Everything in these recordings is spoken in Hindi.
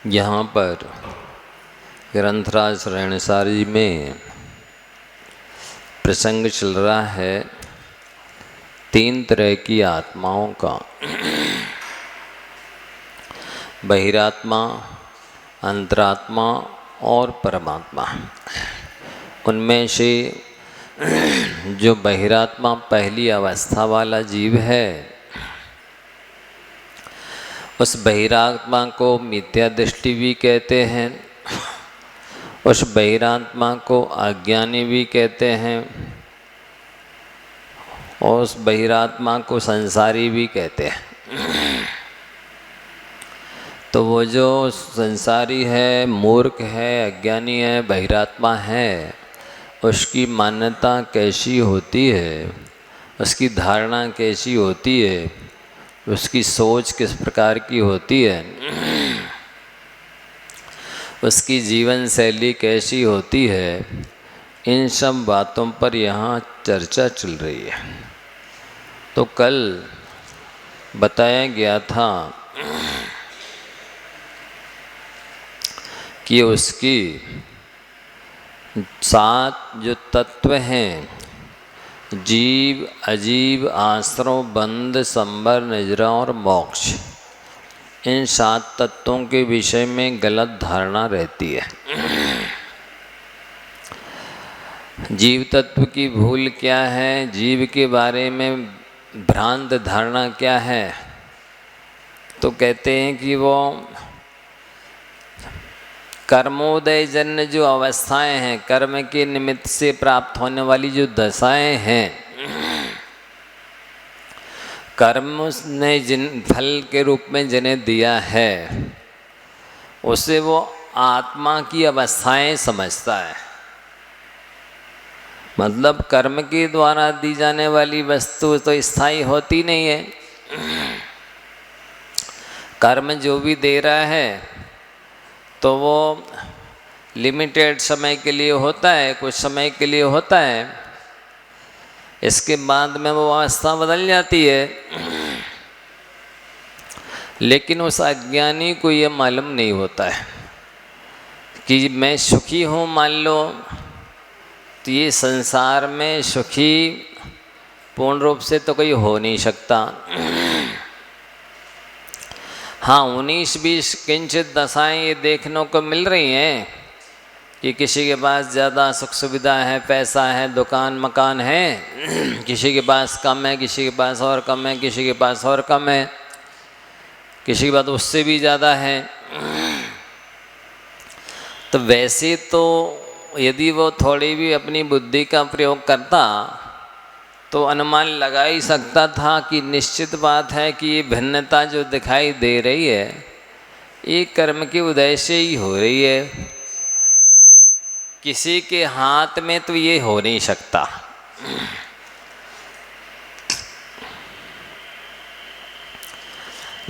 यहाँ पर ग्रंथराज रेणसारी में प्रसंग चल रहा है 3 तरह की आत्माओं का। बहिरात्मा, अंतरात्मा और परमात्मा। उनमें से जो बहिरात्मा पहली अवस्था वाला जीव है, उस बहिरात्मा को मिथ्या दृष्टि भी कहते हैं, उस बहिरात्मा को अज्ञानी भी कहते हैं और उस बहिरात्मा को संसारी भी कहते हैं। तो वो जो संसारी है, मूर्ख है, अज्ञानी है, बहिरात्मा है, उसकी मान्यता कैसी होती है, उसकी धारणा कैसी होती है, उसकी सोच किस प्रकार की होती है, उसकी जीवन शैली कैसी होती है, इन सब बातों पर यहाँ चर्चा चल रही है। तो कल बताया गया था कि उसकी 7 जो तत्व हैं, जीव, अजीव, आश्रव, बंध, संबर, निजरा और मोक्ष, इन 7 तत्वों के विषय में गलत धारणा रहती है। जीव तत्व की भूल क्या है, जीव के बारे में भ्रांत धारणा क्या है? तो कहते हैं कि वो कर्मोदय जन्य जो अवस्थाएं हैं, कर्म के निमित्त से प्राप्त होने वाली जो दशाएं हैं, कर्म ने जिन फल के रूप में जिन्हें दिया है, उसे वो आत्मा की अवस्थाएं समझता है। मतलब कर्म के द्वारा दी जाने वाली वस्तु तो स्थायी होती नहीं है। कर्म जो भी दे रहा है तो वो लिमिटेड समय के लिए होता है, कुछ समय के लिए होता है, इसके बाद में वो अवस्था बदल जाती है। लेकिन उस अज्ञानी को ये मालूम नहीं होता है कि मैं सुखी हूँ। मान लो तो ये संसार में सुखी पूर्ण रूप से तो कोई हो नहीं सकता। हाँ, 19-20 किंचित दशाएं ये देखने को मिल रही हैं कि किसी के पास ज़्यादा सुख सुविधा है, पैसा है, दुकान मकान है, किसी के पास कम है, किसी के पास और कम है, किसी के पास और कम है, किसी के पास उससे भी ज़्यादा है। तो वैसे तो यदि वो थोड़ी भी अपनी बुद्धि का प्रयोग करता तो अनुमान लगा ही सकता था कि निश्चित बात है कि ये भिन्नता जो दिखाई दे रही है, ये कर्म के उदय से ही हो रही है। किसी के हाथ में तो ये हो नहीं सकता।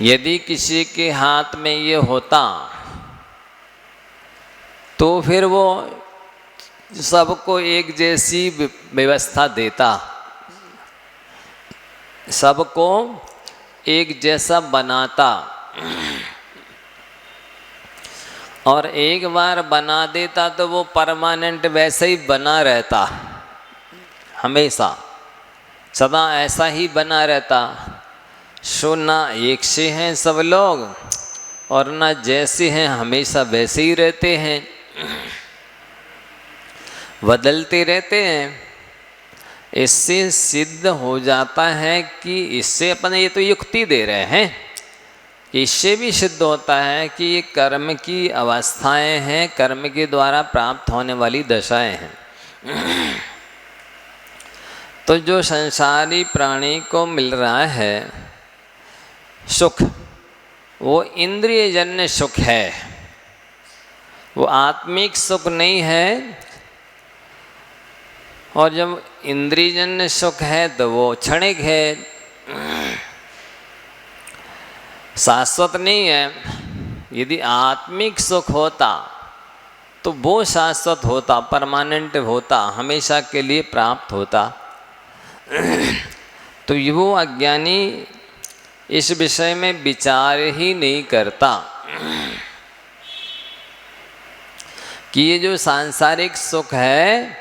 यदि किसी के हाथ में ये होता तो फिर वो सबको एक जैसी व्यवस्था देता, सबको एक जैसा बनाता, और एक बार बना देता तो वो परमानेंट वैसे ही बना रहता, हमेशा सदा ऐसा ही बना रहता। सो ना एक से हैं सब लोग और ना जैसे हैं हमेशा वैसे ही रहते हैं, बदलते रहते हैं। इससे सिद्ध हो जाता है कि इससे अपन ये तो युक्ति दे रहे हैं, इससे भी सिद्ध होता है कि ये कर्म की अवस्थाएं हैं, कर्म के द्वारा प्राप्त होने वाली दशाएं हैं। तो जो संसारी प्राणी को मिल रहा है सुख, वो इंद्रियजन्य सुख है, वो आत्मिक सुख नहीं है। और जब इंद्रियजन्य सुख है तो वो क्षणिक है, शाश्वत नहीं है। यदि आत्मिक सुख होता तो वो शाश्वत होता, परमानेंट होता, हमेशा के लिए प्राप्त होता। तो वो अज्ञानी इस विषय में विचार ही नहीं करता। कि ये जो सांसारिक सुख है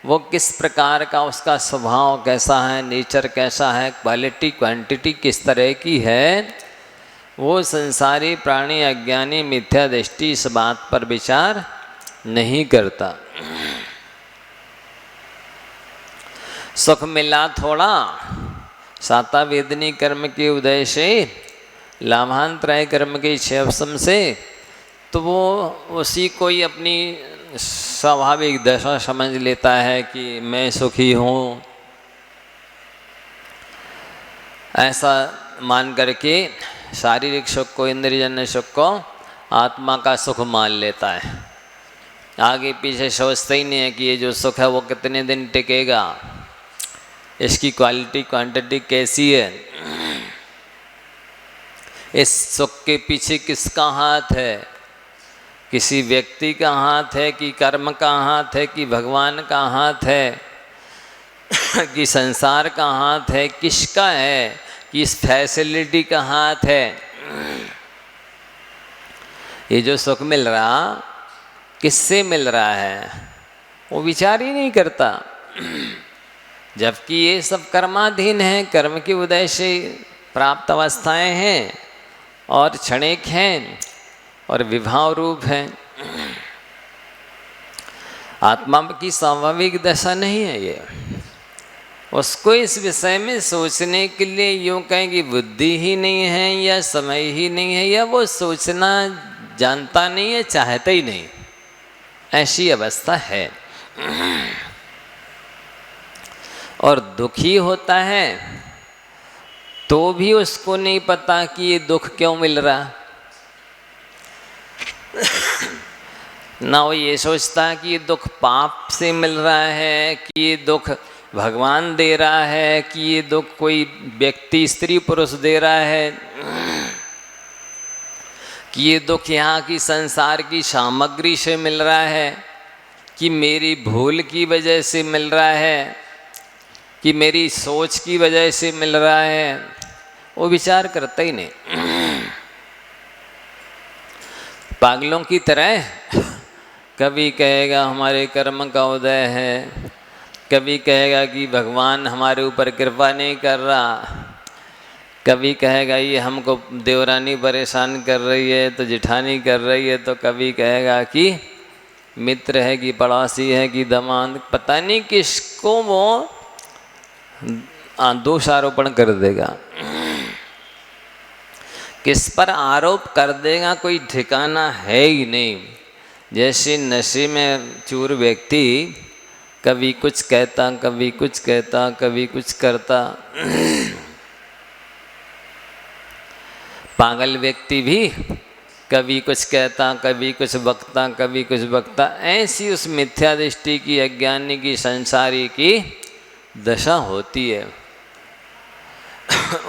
वो किस प्रकार का, उसका स्वभाव कैसा है, नेचर कैसा है, क्वालिटी क्वांटिटी किस तरह की है, वो संसारी प्राणी अज्ञानी मिथ्या दृष्टि इस बात पर विचार नहीं करता। सुख मिला थोड़ा, साता वेदनी कर्म के उदय से, लाभांतराय कर्म के क्षयवसम से, तो वो उसी को ही अपनी स्वाभाविक दशा समझ लेता है कि मैं सुखी हूँ, ऐसा मान करके शारीरिक सुख को, इंद्रियजन्य सुख को आत्मा का सुख मान लेता है। आगे पीछे सोचता ही नहीं है कि ये जो सुख है वो कितने दिन टिकेगा, इसकी क्वालिटी क्वांटिटी कैसी है, इस सुख के पीछे किसका हाथ है, किसी व्यक्ति का हाथ है कि कर्म का हाथ है कि भगवान का हाथ है कि संसार का हाथ है, किसका है, कि इस फैसिलिटी का हाथ है। ये जो सुख मिल रहा किससे मिल रहा है वो विचार ही नहीं करता, जबकि ये सब कर्माधीन है, कर्म के उदय से प्राप्त अवस्थाएं हैं और क्षणिक हैं और विभाव रूप है। आत्मा की स्वाभाविक दशा नहीं है ये। उसको इस विषय में सोचने के लिए यूँ कहें कि बुद्धि ही नहीं है या समय ही नहीं है या वो सोचना जानता नहीं है, चाहता ही नहीं, ऐसी अवस्था है। और दुखी होता है तो भी उसको नहीं पता कि ये दुख क्यों मिल रहा। ना वो ये सोचता कि ये दुख पाप से मिल रहा है, कि ये दुख भगवान दे रहा है, कि ये दुख कोई व्यक्ति स्त्री पुरुष दे रहा है, कि ये दुख यहाँ की संसार की सामग्री से मिल रहा है, कि मेरी भूल की वजह से मिल रहा है, कि मेरी सोच की वजह से मिल रहा है, वो विचार करता ही नहीं। पागलों की तरह कभी कहेगा हमारे कर्म का उदय है, कभी कहेगा कि भगवान हमारे ऊपर कृपा नहीं कर रहा, कभी कहेगा ये हमको देवरानी परेशान कर रही है तो जिठानी कर रही है, तो कभी कहेगा कि मित्र है कि पड़ोसी है कि दमाद, पता नहीं किसको वो दोष आरोपण कर देगा, किस पर आरोप कर देगा कोई ठिकाना है ही नहीं। जैसे नशे में चूर व्यक्ति कभी कुछ कहता, कभी कुछ कहता, कभी कुछ करता, पागल व्यक्ति भी कभी कुछ कहता, कभी कुछ बकता, कभी कुछ बकता, ऐसी उस मिथ्या दृष्टि की, अज्ञानी की, संसारी की दशा होती है।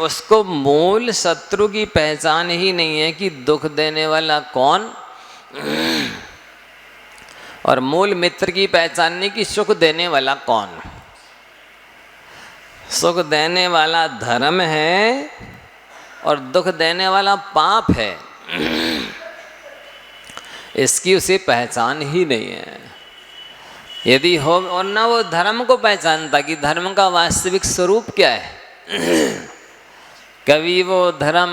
उसको मूल शत्रु की पहचान ही नहीं है कि दुख देने वाला कौन, और मूल मित्र की पहचान नहीं कि सुख देने वाला कौन। सुख देने वाला धर्म है और दुख देने वाला पाप है, इसकी उसे पहचान ही नहीं है। यदि हो, और ना वो धर्म को पहचानता कि धर्म का वास्तविक स्वरूप क्या है। कभी वो धर्म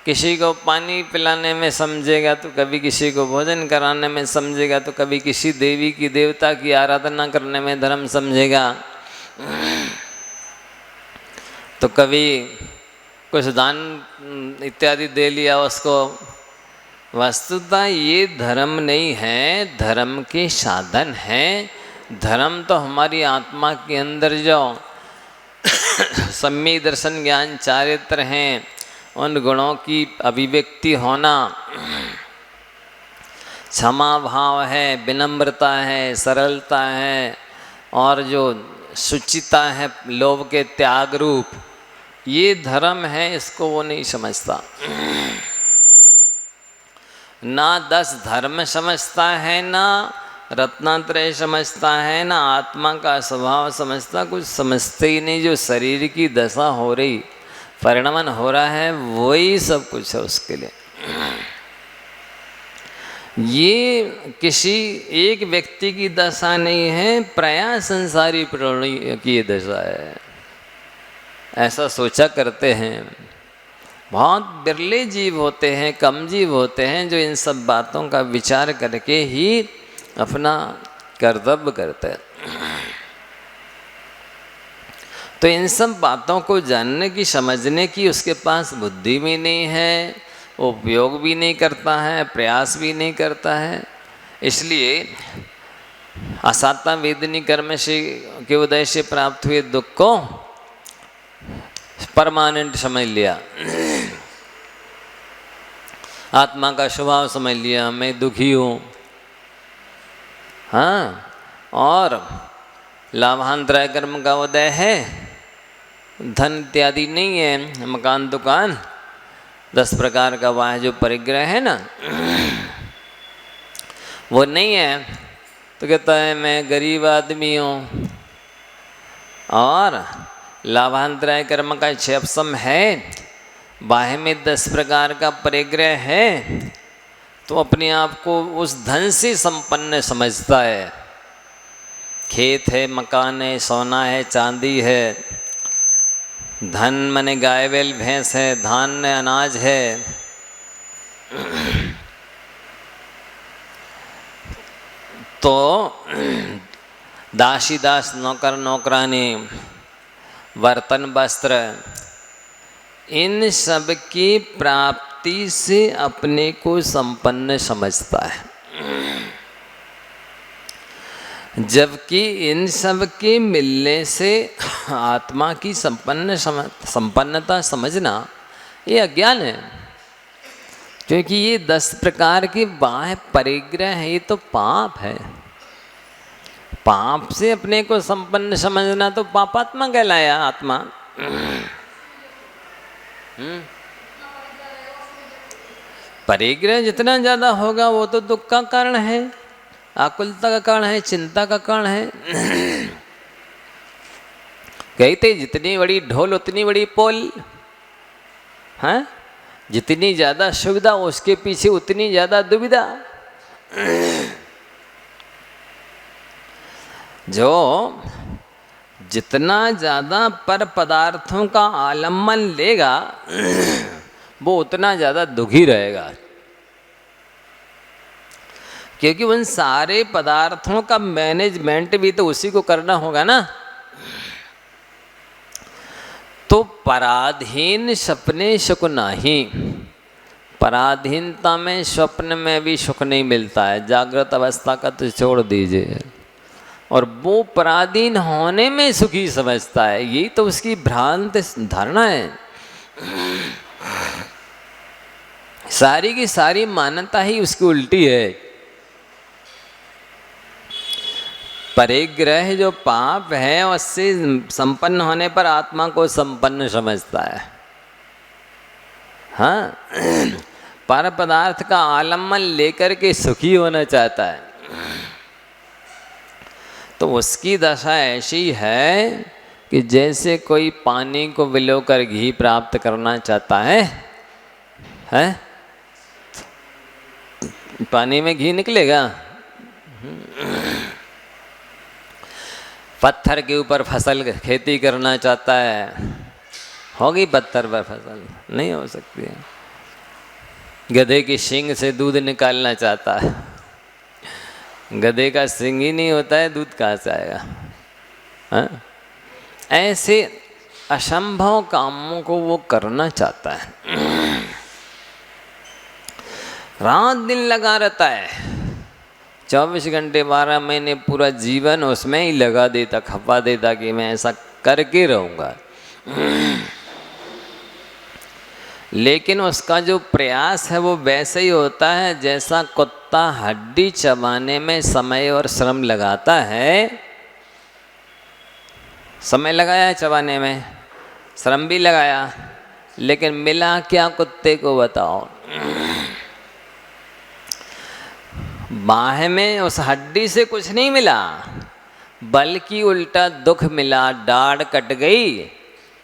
किसी को पानी पिलाने में समझेगा, तो कभी किसी को भोजन कराने में समझेगा, तो कभी किसी देवी की देवता की आराधना करने में धर्म समझेगा, तो कभी कुछ दान इत्यादि दे लिया उसको। वस्तुतः ये धर्म नहीं है, धर्म के साधन हैं। धर्म तो हमारी आत्मा के अंदर जो सम्यक दर्शन ज्ञान चारित्र हैं, उन गुणों की अभिव्यक्ति होना, क्षमा भाव है, विनम्रता है, सरलता है, और जो शुचिता है, लोभ के त्याग रूप, ये धर्म है। इसको वो नहीं समझता, ना 10 धर्म समझता है, ना रत्नात्रय समझता है, ना आत्मा का स्वभाव समझता, कुछ समझते ही नहीं। जो शरीर की दशा हो रही, परिणमन हो रहा है, वही सब कुछ है उसके लिए। ये किसी एक व्यक्ति की दशा नहीं है, प्रायः संसारी प्राणी की दशा है। ऐसा सोचा करते हैं। बहुत बिरले जीव होते हैं, कम जीव होते हैं जो इन सब बातों का विचार करके ही अपना कर्तव्य करते हैं। तो इन सब बातों को जानने की, समझने की उसके पास बुद्धि भी नहीं है, उपयोग भी नहीं करता है, प्रयास भी नहीं करता है। इसलिए असाता वेदनी कर्म से के उदय से प्राप्त हुए दुख को परमानेंट समझ लिया, आत्मा का स्वभाव समझ लिया, मैं दुखी हूँ। हाँ, और लाभांतराय कर्म का उदय है, धन इत्यादि नहीं है, मकान दुकान 10 प्रकार का वह जो परिग्रह है ना, वो नहीं है, तो कहता है मैं गरीब आदमी हूँ। और लाभांतराय कर्म का क्षेपसम है, बाह्य में 10 प्रकार का परिग्रह है, तो अपने आप को उस धन से संपन्न समझता है। खेत है, मकान है, सोना है, चांदी है, धन मने गाय बैल भैंस है, धान्य अनाज है। तो दासी दास, नौकर नौकरानी, बर्तन वस्त्र, इन सब की प्राप्ति से अपने को संपन्न समझता है। जबकि इन सब के मिलने से आत्मा की संपन्नता समझना ये अज्ञान है। क्योंकि ये 10 प्रकार के बाह्य परिग्रह है, ये तो पाप है। पाप से अपने को संपन्न समझना तो पापात्मा कहलाया आत्मा। परिग्रह जितना ज़्यादा होगा वो तो दुख का कारण है, आकुलता का कारण है, चिंता का कारण है। कहते जितनी बड़ी ढोल उतनी बड़ी पोल, हाँ, जितनी ज़्यादा सुविधा उसके पीछे उतनी ज़्यादा दुविधा। जो जितना ज़्यादा पर पदार्थों का आलम्बन लेगा वो उतना ज़्यादा दुखी रहेगा। क्योंकि उन सारे पदार्थों का मैनेजमेंट भी तो उसी को करना होगा ना। तो पराधीन सपने सुख नहीं, पराधीनता में स्वप्न में भी सुख नहीं मिलता है। जागृत अवस्था का तो छोड़ दीजिए, और वो पराधीन होने में सुखी समझता है। यही तो उसकी भ्रांत धारणा है। सारी की सारी मान्यता ही उसकी उल्टी है। परिग्रह जो पाप है उससे संपन्न होने पर आत्मा को संपन्न समझता है। हाँ, पर पदार्थ का आलम्बन लेकर के सुखी होना चाहता है। तो उसकी दशा ऐसी है कि जैसे कोई पानी को विलोकर घी प्राप्त करना चाहता है, पानी में घी निकलेगा? पत्थर के ऊपर फसल खेती करना चाहता है, होगी पत्थर पर फसल? नहीं हो सकती है। गधे की सींग से दूध निकालना चाहता है, गधे का सींग ही नहीं होता है, दूध कहाँ से आएगा? हाँ? ऐसे असंभव कामों को वो करना चाहता है। रात दिन लगा रहता है, 24 घंटे 12 महीने पूरा जीवन उसमें ही लगा देता, खपा देता कि मैं ऐसा करके रहूँगा। लेकिन उसका जो प्रयास है वो वैसे ही होता है जैसा कुत्ता हड्डी चबाने में समय और श्रम लगाता है। समय लगाया है चबाने में, श्रम भी लगाया, लेकिन मिला क्या कुत्ते को बताओ? बाह में उस हड्डी से कुछ नहीं मिला, बल्कि उल्टा दुख मिला। दाढ़ कट गई,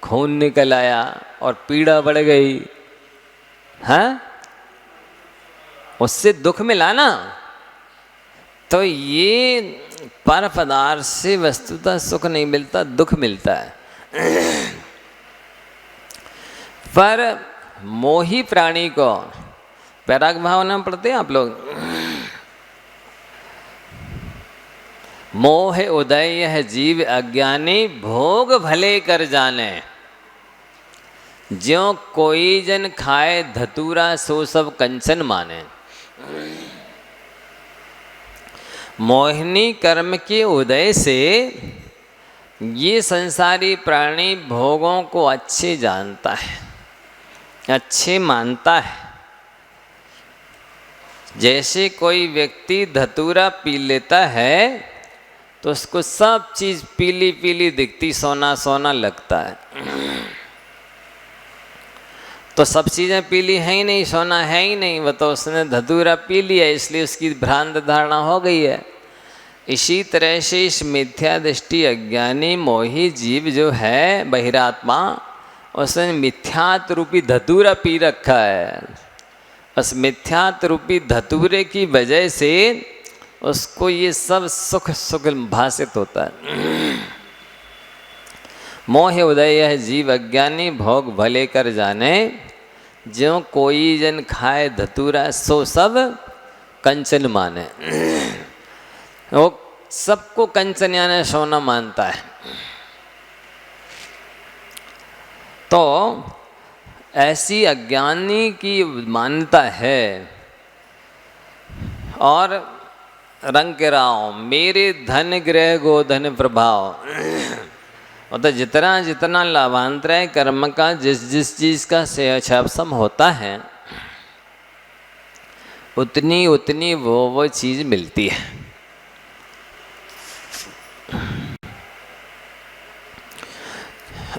खून निकल आया और पीड़ा बढ़ गई। हाँ, उससे दुख मिला ना। तो ये पर पदार्थ से वस्तुतः सुख नहीं मिलता, दुख मिलता है। पर मोही प्राणी को पैराग भावना पढ़ते हैं आप लोग। मोह उदय है जीव अज्ञानी, भोग भले कर जाने। ज्यों कोई जन खाए धतूरा, सो सब कंचन माने। मोहिनी कर्म के उदय से ये संसारी प्राणी भोगों को अच्छे जानता है, अच्छे मानता है। जैसे कोई व्यक्ति धतूरा पी लेता है तो उसको सब चीज़ पीली पीली दिखती, सोना सोना लगता है। तो सब चीज़ें पीली हैं ही नहीं, सोना है ही नहीं, वो तो उसने धतूरा पी लिया, इसलिए उसकी भ्रांत धारणा हो गई है। इसी तरह से इस मिथ्या दृष्टि अज्ञानी मोही जीव जो है बहिरात्मा, उसने मिथ्यात रूपी धतूरा पी रखा है। उस मिथ्यात रूपी धतूरे की वजह से उसको ये सब सुख सुख भासित होता है। मोह उदय है जीव अज्ञानी, भोग भले कर जाने। ज्यों कोई जन खाए धतूरा, सो सब कंचन माने। वो सबको कंचन यानी सोना मानता है। तो ऐसी अज्ञानी की मान्यता है। और रंग के राव मेरे धन ग्रह गोधन प्रभाव। और तो जितना जितना लाभांतर कर्म का जिस जिस चीज़ का क्षयक्षम होता है, उतनी उतनी वो चीज़ मिलती है।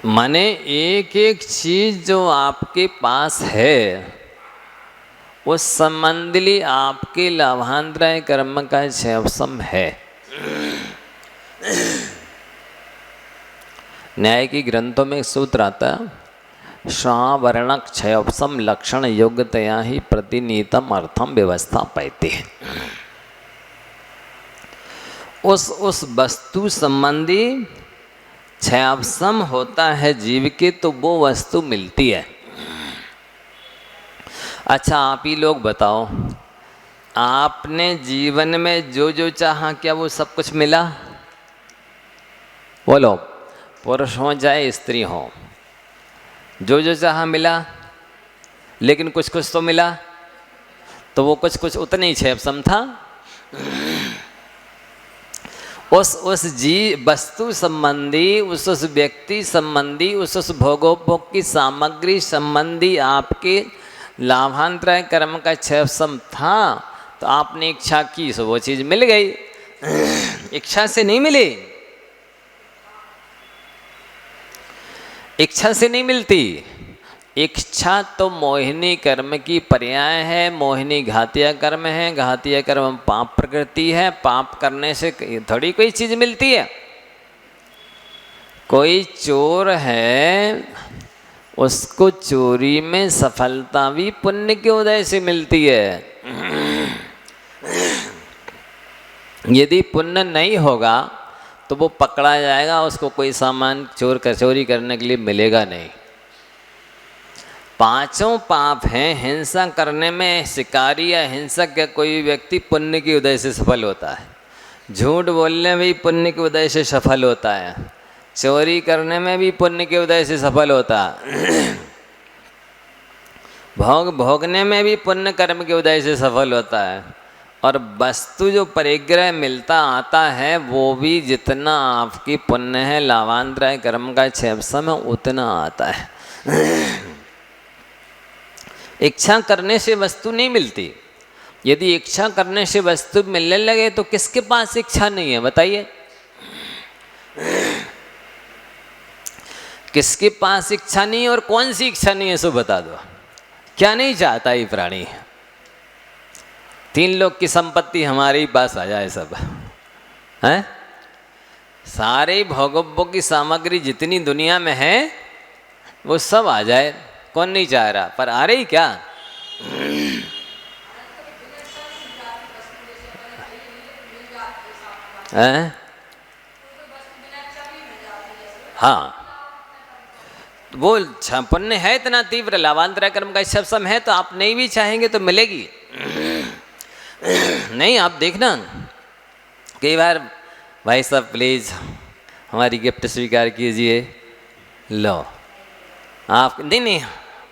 माने एक एक चीज़ जो आपके पास है उस संबंधी आपके लाभांतर कर्म का क्षयक्षम है। न्याय की ग्रंथों में एक सूत्र आता है, श्रावर्ण क्षयक्षम लक्षण योग्यतया ही प्रतिनीतम अर्थम व्यवस्था पाती है। उस वस्तु संबंधी क्षयक्षम होता है जीव के, तो वो वस्तु मिलती है। अच्छा आप ही लोग बताओ, आपने जीवन में जो जो चाहा क्या वो सब कुछ मिला? बोलो, पुरुष हो चाहे स्त्री हो, जो जो चाहा मिला, लेकिन कुछ कुछ तो मिला। तो वो कुछ कुछ उतना ही क्षयक्षम था। उस वस्तु संबंधी, उस व्यक्ति संबंधी, उस भोगोपभोग की सामग्री संबंधी आपके लाभांतर कर्म का क्षयक्षम था। तो आपने इच्छा की सो वो चीज़ मिल गई। इच्छा से नहीं मिली, इच्छा से नहीं मिलती। इच्छा तो मोहिनी कर्म की पर्याय है। मोहिनी घातिया कर्म है, घातिया कर्म पाप प्रकृति है। पाप करने से थोड़ी कोई चीज़ मिलती है। कोई चोर है, उसको चोरी में सफलता भी पुण्य के उदय से मिलती है। यदि पुण्य नहीं होगा तो वो पकड़ा जाएगा, उसको कोई सामान चोरी करने के लिए मिलेगा नहीं। पांचों पाप हैं। हिंसा करने में शिकारी या हिंसक या कोई व्यक्ति पुण्य के उदय से सफल होता है। झूठ बोलने में भी पुण्य के उदय से सफल होता है। चोरी करने में भी पुण्य के उदय से सफल होता है। भोग भोगने में भी पुण्य कर्म के उदय से सफल होता है। और वस्तु जो परिग्रह मिलता आता है वो भी जितना आपकी पुण्य है, लाभांतर कर्म का क्षयक्षम है, उतना आता है। इच्छा करने से वस्तु नहीं मिलती। यदि इच्छा करने से वस्तु मिलने लगे तो किसके पास इच्छा नहीं है बताइए? किसके पास इच्छा नहीं है? और कौन सी इच्छा नहीं है सो बता दो। क्या नहीं चाहता ये प्राणी? 3 लोग की संपत्ति हमारे ही पास आ जाए सब हैं? सारे भोगोपभोग की सामग्री जितनी दुनिया में है वो सब आ जाए। कौन नहीं चाह रहा? पर आ रही क्या? हैं? हाँ, वो पुण्य है इतना तीव्र, लाभांतर कर्म का सब सम है, तो आप नहीं भी चाहेंगे तो मिलेगी। नहीं, आप देखना कई बार, भाई साहब प्लीज़ हमारी गिफ्ट स्वीकार कीजिए, लो आप, नहीं नहीं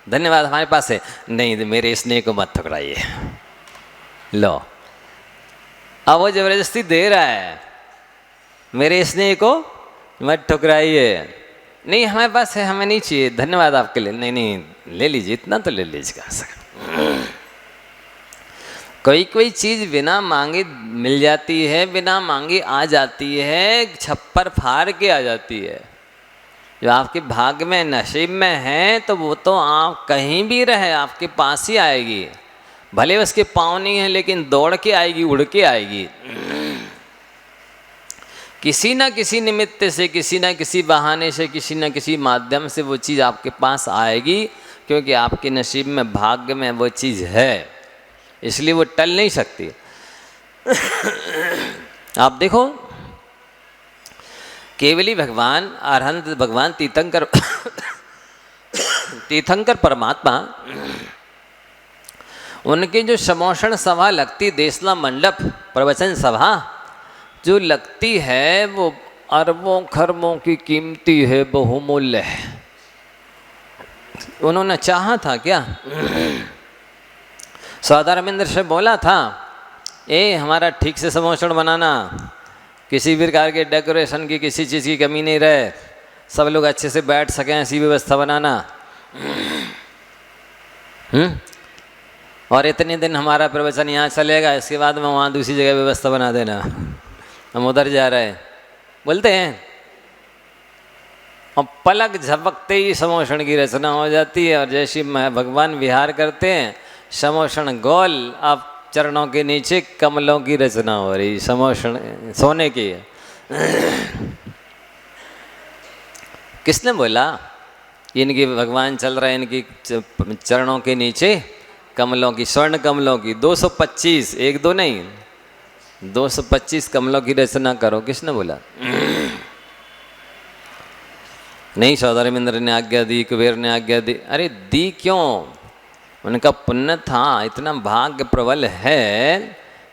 धन्यवाद हमारे पास है, नहीं मेरे स्नेह को मत ठुकराइए, लो। अब वो जबरदस्ती दे रहा है, मेरे स्नेह को मत ठुकराइए, नहीं हमारे पास है, हमें नहीं चाहिए, धन्यवाद आपके लिए, नहीं नहीं ले लीजिए, इतना तो ले लीजिएगा। कोई कोई चीज़ बिना मांगे मिल जाती है, बिना मांगे आ जाती है, छप्पर फाड़ के आ जाती है। जो आपके भाग्य में नसीब में है तो वो तो आप कहीं भी रहे आपके पास ही आएगी, भले उसके पाँव नहीं है लेकिन दौड़ के आएगी, उड़ के आएगी। किसी न किसी निमित्त से, किसी न किसी बहाने से, किसी न किसी माध्यम से वो चीज़ आपके पास आएगी, क्योंकि आपके नसीब में, भाग्य में वो चीज़ है, इसलिए वो टल नहीं सकती। आप देखो केवली भगवान, अरहंत भगवान तीर्थंकर तीर्थंकर परमात्मा, उनकी जो समोषण सभा लगती, देसला मंडप प्रवचन सभा जो लगती है, वो अरबों खरबों की कीमती है, बहुमूल्य है। उन्होंने चाहा था क्या? स्वादारविंद्र से बोला था, हमारा ठीक से समोषण बनाना, किसी भी प्रकार के डेकोरेशन की किसी चीज़ की कमी नहीं रहे, सब लोग अच्छे से बैठ सकें, ऐसी व्यवस्था बनाना। और इतने दिन हमारा प्रवचन यहाँ चलेगा, इसके बाद में वहाँ दूसरी जगह व्यवस्था बना देना, हम उधर जा रहे हैं, बोलते हैं। और पलक झपकते ही समोषण की रचना हो जाती है, और जैसे भगवान विहार करते हैं, समोषण गोल, अब चरणों के नीचे कमलों की रचना हो रही, समोषण सोने की है। किसने बोला इनकी भगवान चल रहे हैं, इनकी चरणों के नीचे कमलों की, स्वर्ण कमलों की 225, एक दो नहीं 225 कमलों की रचना करो, किसने बोला? नहीं, सौदामिंद्र ने आज्ञा दी, कुबेर ने आज्ञा दी। अरे दी क्यों? उनका पुण्य था, इतना भाग्य प्रबल है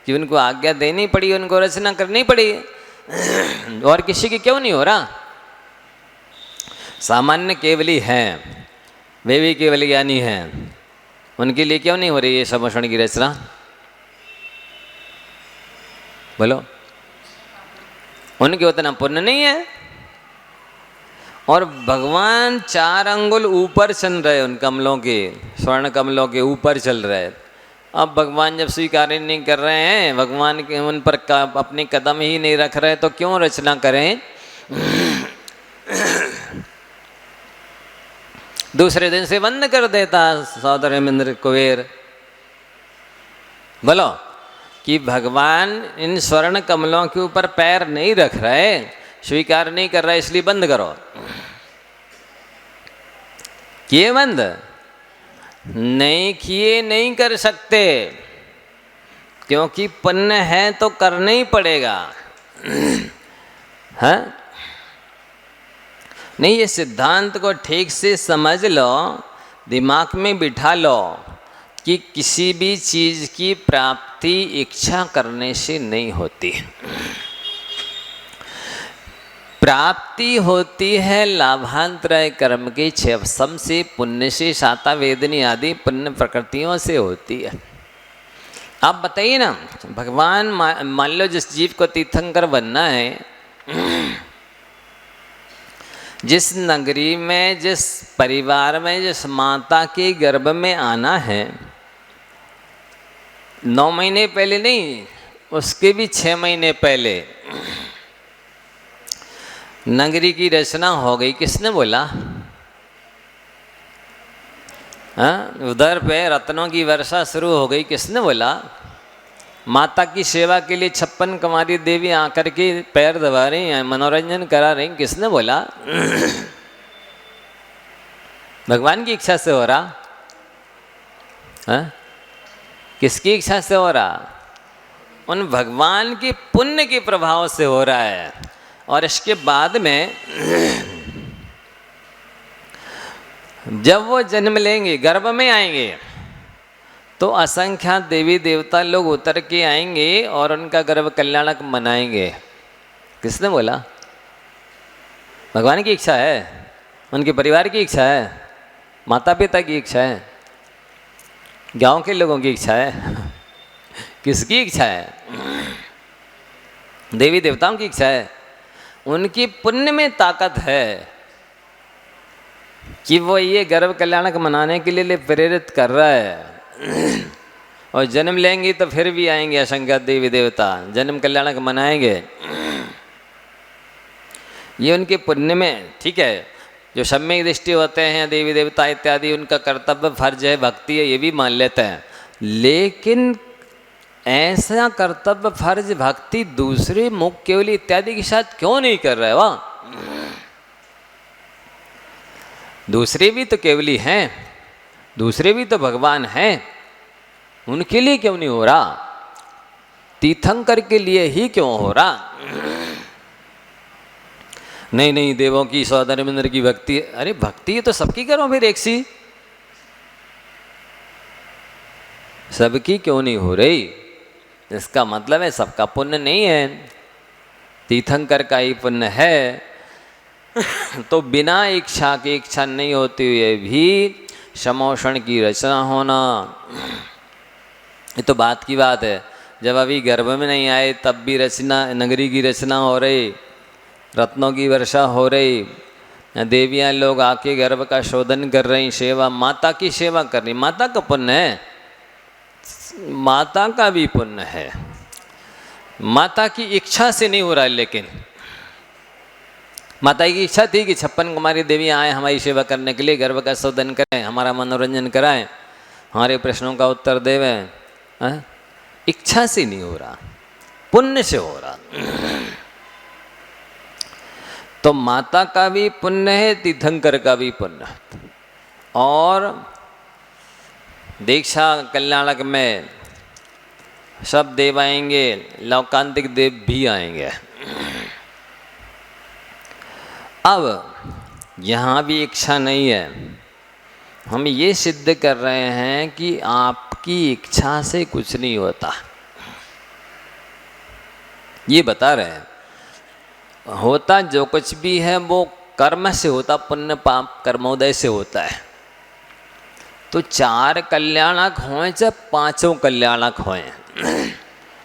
कि उनको आज्ञा देनी पड़ी, उनको रचना करनी पड़ी। और किसी की क्यों नहीं हो रहा? सामान्य केवली हैं, वे भी केवल ज्ञानी हैं, उनके लिए क्यों नहीं हो रही ये समोषण की रचना? बोलो, उनके उतना पुण्य नहीं है। और भगवान 4 अंगुल ऊपर चल रहे, उन कमलों के, स्वर्ण कमलों के ऊपर चल रहे। अब भगवान जब स्वीकार नहीं कर रहे हैं, भगवान के उन पर अपने कदम ही नहीं रख रहे, तो क्यों रचना करें? दूसरे दिन से बंद कर देता सौदामिंद्र कुबेर। बोलो कि भगवान इन स्वर्ण कमलों के ऊपर पैर नहीं रख रहे, स्वीकार नहीं कर रहा, इसलिए बंद करो। किए बंद? नहीं किए नहीं कर सकते, क्योंकि पुण्य है तो करना ही पड़ेगा। हाँ, नहीं, ये सिद्धांत को ठीक से समझ लो, दिमाग में बिठा लो कि किसी भी चीज़ की प्राप्ति इच्छा करने से नहीं होती। प्राप्ति होती है लाभांतराय कर्म के क्षयसम से, पुण्य से, शाता वेदनी आदि पुण्य प्रकृतियों से होती है। आप बताइए ना, भगवान मान लो जिस जीव को तीर्थंकर बनना है, जिस नगरी में, जिस परिवार में, जिस माता के गर्भ में आना है, 9 महीने पहले नहीं, उसके भी 6 महीने पहले नगरी की रचना हो गई। किसने बोला? हाँ, उधर पे रत्नों की वर्षा शुरू हो गई, किसने बोला? माता की सेवा के लिए 56 कुमारी देवी आकर के पैर दबा रही हैं, मनोरंजन करा रही, किसने बोला? भगवान की इच्छा से हो रहा? हाँ, किसकी इच्छा से हो रहा? उन भगवान के पुण्य के प्रभाव से हो रहा है। और इसके बाद में जब वो जन्म लेंगे, गर्भ में आएंगे, तो असंख्यात देवी देवता लोग उतर के आएंगे और उनका गर्भ कल्याणक मनाएंगे। किसने बोला? भगवान की इच्छा है, उनके परिवार की इच्छा है, माता पिता की इच्छा है, गांव के लोगों की इच्छा है? किसकी इच्छा है? देवी देवताओं की इच्छा है। उनकी पुण्य में ताकत है कि वो ये गर्भ कल्याणक मनाने के लिए प्रेरित कर रहा है। और जन्म लेंगे तो फिर भी आएंगे असंख्यात देवी देवता, जन्म कल्याणक मनाएंगे। ये उनके पुण्य में, ठीक है, जो सम्यक दृष्टि होते हैं देवी देवता इत्यादि, उनका कर्तव्य फर्ज है, भक्ति है, ये भी मान लेते हैं। लेकिन ऐसा कर्तव्य फर्ज भक्ति दूसरे मुख केवली इत्यादि के साथ क्यों नहीं कर रहे? वाह, दूसरे भी तो केवली हैं, दूसरे भी तो भगवान हैं, उनके लिए क्यों नहीं हो रहा? तीर्थंकर के लिए ही क्यों हो रहा? नहीं नहीं, देवों की, सौधर्मेंद्र की भक्ति। अरे भक्ति तो सबकी करो फिर एक सी, सबकी क्यों नहीं हो रही? इसका मतलब है सबका पुण्य नहीं है, तीर्थंकर का ही पुण्य है। तो बिना इच्छा के, इच्छा नहीं होती हुए भी समोषण की रचना होना, ये तो बात की बात है। जब अभी गर्भ में नहीं आए तब भी रचना, नगरी की रचना हो रही, रत्नों की वर्षा हो रही, देवियाँ लोग आके गर्भ का शोधन कर रही, सेवा, माता की सेवा कर रही। माता का पुण्य है, माता का भी पुण्य है, माता की इच्छा से नहीं हो रहा है। लेकिन माता की इच्छा थी कि 56 कुमारी देवियाँ आए हमारी सेवा करने के लिए, गर्भ का शोधन करें, हमारा मनोरंजन कराएं, हमारे प्रश्नों का उत्तर देवें। इच्छा से नहीं हो रहा, पुण्य से हो रहा। तो माता का भी पुण्य है, तीर्थंकर का भी पुण्य है। और दीक्षा कल्याणक में सब देव आएंगे, लौकांतिक देव भी आएंगे। अब यहाँ भी इच्छा नहीं है, हम ये सिद्ध कर रहे हैं कि आपकी इच्छा से कुछ नहीं होता, ये बता रहे हैं। होता जो कुछ भी है वो कर्म से होता, पुण्य पाप कर्मोदय से होता है। तो 4 कल्याणक हों चाहे 5 कल्याणक हों,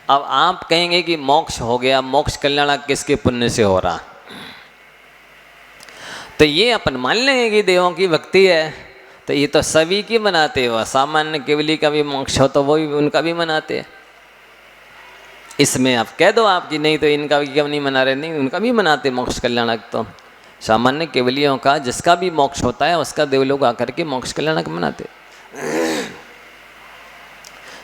अब आप कहेंगे कि मोक्ष हो गया, मोक्ष कल्याणक किसके पुण्य से हो रहा? तो ये अपन मान लेंगे कि देवों की भक्ति है, तो ये तो सभी की मनाते हो। सामान्य केवली का भी मोक्ष हो तो वो भी उनका भी मनाते हैं। इसमें आप कह दो आपकी नहीं तो इनका भी क्यों नहीं मना रहे? नहीं, उनका भी मनाते मोक्ष कल्याणक। तो सामान्य केवलियों का जिसका भी मोक्ष होता है उसका देव लोग आकर के मोक्ष कल्याणक मनाते।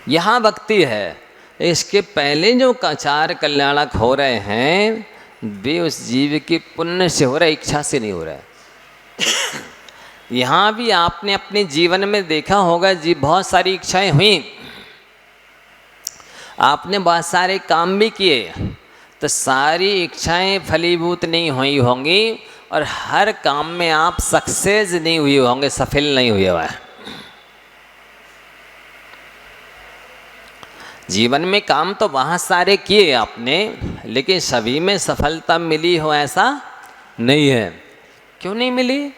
यहाँ भक्ति है। इसके पहले जो 4 कल्याणक हो रहे हैं वे उस जीव के पुण्य से हो रहा है, इच्छा से नहीं हो रहा है। यहाँ भी आपने अपने जीवन में देखा होगा जी, बहुत सारी इच्छाएं हुई, आपने बहुत सारे काम भी किए, तो सारी इच्छाएं फलीभूत नहीं हुई होंगी और हर काम में आप सक्सेस नहीं हुए होंगे, सफल नहीं हुए हुआ है। जीवन में काम तो बहुत सारे किए आपने, लेकिन सभी में सफलता मिली हो ऐसा नहीं है। क्यों नहीं मिली?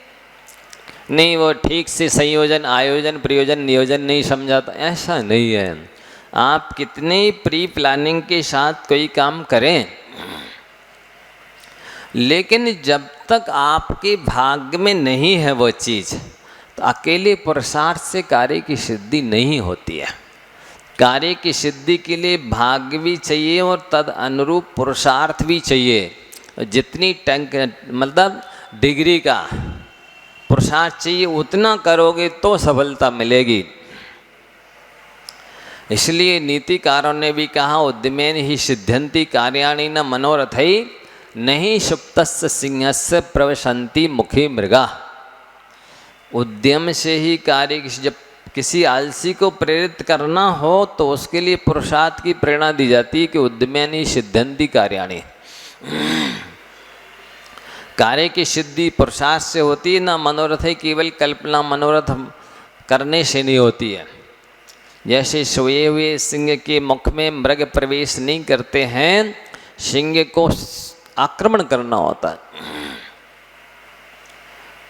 नहीं, वो ठीक से संयोजन, आयोजन, प्रयोजन, नियोजन नहीं समझा, तो ऐसा नहीं है। आप कितने प्री प्लानिंग के साथ कोई काम करें, लेकिन जब तक आपके भाग्य में नहीं है वो चीज़, तो अकेले पुरुषार्थ से कार्य की सिद्धि नहीं होती है। कार्य की सिद्धि के लिए भाग्य भी चाहिए और तद अनुरूप पुरुषार्थ भी चाहिए। जितनी मतलब डिग्री का पुरुषार्थ चाहिए उतना करोगे तो सफलता मिलेगी। इसलिए नीतिकारों ने भी कहा, उद्यमेन ही सिद्ध्यन्ति कार्याणि न मनोरथै नहीं सुप्तस्य सिंहस्य प्रवशन्ति मुखे मृगा। उद्यम से ही कार्य जब किसी आलसी को प्रेरित करना हो तो उसके लिए पुरुषार्थ की प्रेरणा दी जाती है कि उद्यमानि सिद्ध्यन्ति कार्याणि। कार्य की सिद्धि पुरुषार्थ से होती है, ना मनोरथ है केवल कल्पना मनोरथ करने से नहीं होती है। जैसे सोए हुए सिंह के मुख में मृग प्रवेश नहीं करते हैं, सिंह को आक्रमण करना होता है